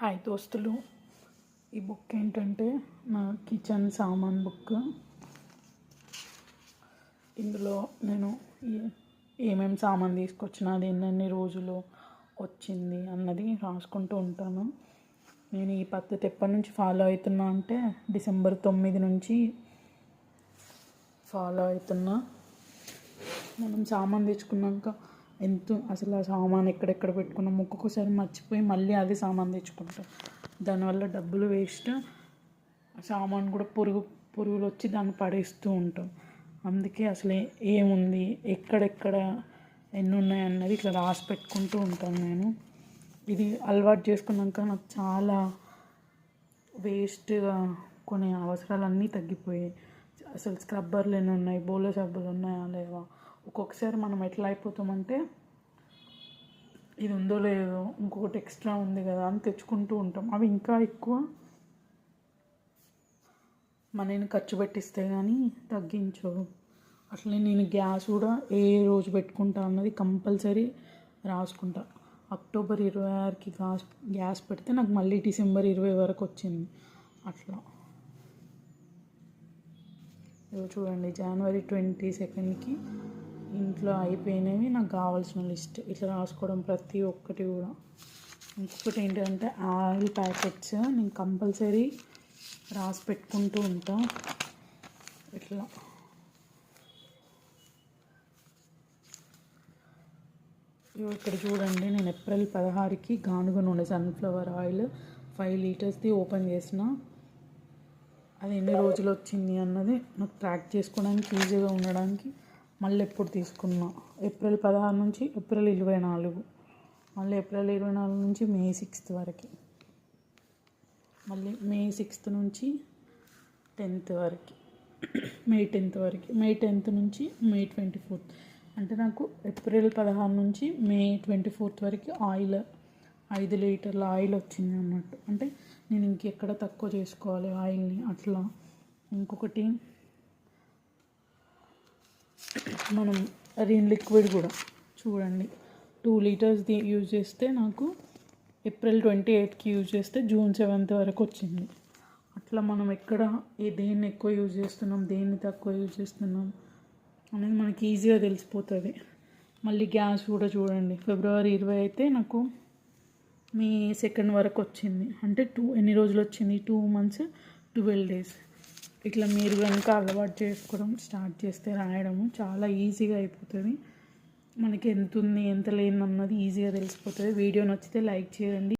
Hi దోస్తులు, ఈ book ఏంటంటే నా కిచెన్ సామాన్ బుక్. ఇందులో నేను ఏమేమి సామాన్ తీసుకొచ్చినా, అది ఎన్నెన్ని రోజులు వచ్చింది అన్నది రాసుకుంటూ ఉంటాను. నేను ఈ పద్ధతి ఎప్పటి నుంచి ఫాలో అవుతున్నా అంటే డిసెంబర్ 9 నుంచి ఫాలో అవుతున్నా. మనం సామాన్ తెచ్చుకున్నాక అసలు ఆ సామాన్ ఎక్కడెక్కడ పెట్టుకున్నాం, ఒక్కొక్కసారి మర్చిపోయి మళ్ళీ అదే సామాన్ తెచ్చుకుంటాం. దానివల్ల డబ్బులు వేస్ట్, సామాన్ కూడా పురుగులు వచ్చి దాన్ని పడేస్తూ ఉంటాం. అందుకే అసలు ఏముంది, ఎక్కడెక్కడ ఎన్ని ఉన్నాయి అన్నది ఇట్లా రాసి పెట్టుకుంటూ ఉంటాను నేను. ఇది అలవాటు చేసుకున్నాక నాకు చాలా వేస్ట్గా కొన్ని అవసరాలన్నీ తగ్గిపోయాయి. అసలు స్క్రబ్బర్లు ఎన్ని ఉన్నాయి, బోలో సబ్బులు ఉన్నాయా లేవా, ఒక్కొక్కసారి మనం ఎట్లా అయిపోతామంటే ఇది ఉందో లేదో, ఇంకొకటి ఎక్స్ట్రా ఉంది కదా అని తెచ్చుకుంటూ ఉంటాం. అవి ఇంకా ఎక్కువ మనని ఖర్చు పెట్టిస్తే కానీ తగ్గించవు. అట్లనే నేను గ్యాస్ కూడా ఏ రోజు పెట్టుకుంటా అన్నది కంపల్సరీ రాసుకుంటా. అక్టోబర్ 26కి గ్యాస్ పెడితే నాకు మళ్ళీ డిసెంబర్ 20 వరకు వచ్చింది. అట్లా చూడండి, జనవరి 22కి ఇంట్లో అయిపోయినవి నాకు కావాల్సిన లిస్ట్ ఇట్లా రాసుకోవడం ప్రతి ఒక్కటి కూడా. ఇంకొకటి ఏంటంటే ఆయిల్ ప్యాకెట్స్ నేను కంపల్సరీ రాసి పెట్టుకుంటూ ఉంటా. ఇట్లా ఇక్కడ చూడండి, నేను ఏప్రిల్ 16కి గానుగ నూనె సన్ఫ్లవర్ ఆయిల్ 5 లీటర్స్ది ఓపెన్ చేసిన. అది ఎన్ని రోజులు వచ్చింది అన్నది నాకు ట్రాక్ చేసుకోవడానికి ఈజీగా ఉండడానికి మళ్ళీ ఎప్పుడు తీసుకున్నా, ఏప్రిల్ 16 నుంచి ఏప్రిల్ 24, మళ్ళీ ఏప్రిల్ 24 నుంచి మే 6 వరకు, మళ్ళీ మే 6 నుంచి 10th వరకు, మే 10th వరకు, మే 10th నుంచి మే 24th. అంటే నాకు ఏప్రిల్ 16 నుంచి మే 24th వరకు 5 లీటర్ల ఆయిల్ వచ్చింది అన్నట్టు. అంటే నేను ఇంకెక్కడ తక్కువ చేసుకోవాలి ఆయిల్ని అట్లా. ఇంకొకటి, మనం రిన్ లిక్విడ్ కూడా చూడండి, 2 లీటర్స్ది యూజ్ చేస్తే నాకు ఏప్రిల్ 28కి యూజ్ చేస్తే జూన్ 7th వరకు వచ్చింది. అట్లా మనం ఎక్కడ దేన్ని ఎక్కువ యూజ్ చేస్తున్నాం, దేన్ని తక్కువ యూజ్ చేస్తున్నాం అనేది మనకి ఈజీగా తెలిసిపోతుంది. మళ్ళీ గ్యాస్ కూడా చూడండి, ఫిబ్రవరి 20 అయితే నాకు మే 2 వరకు వచ్చింది. అంటే ఎన్ని రోజులు వచ్చింది, 2 months 12 days. ఇట్లా మీరు కనుక అలవాటు చేసుకోవడం స్టార్ట్ చేస్తే రాయడము చాలా ఈజీగా అయిపోతుంది. మనకి ఎంత ఉంది ఎంత లేని అన్నది ఈజీగా తెలిసిపోతుంది. వీడియో నచ్చితే లైక్ చేయండి.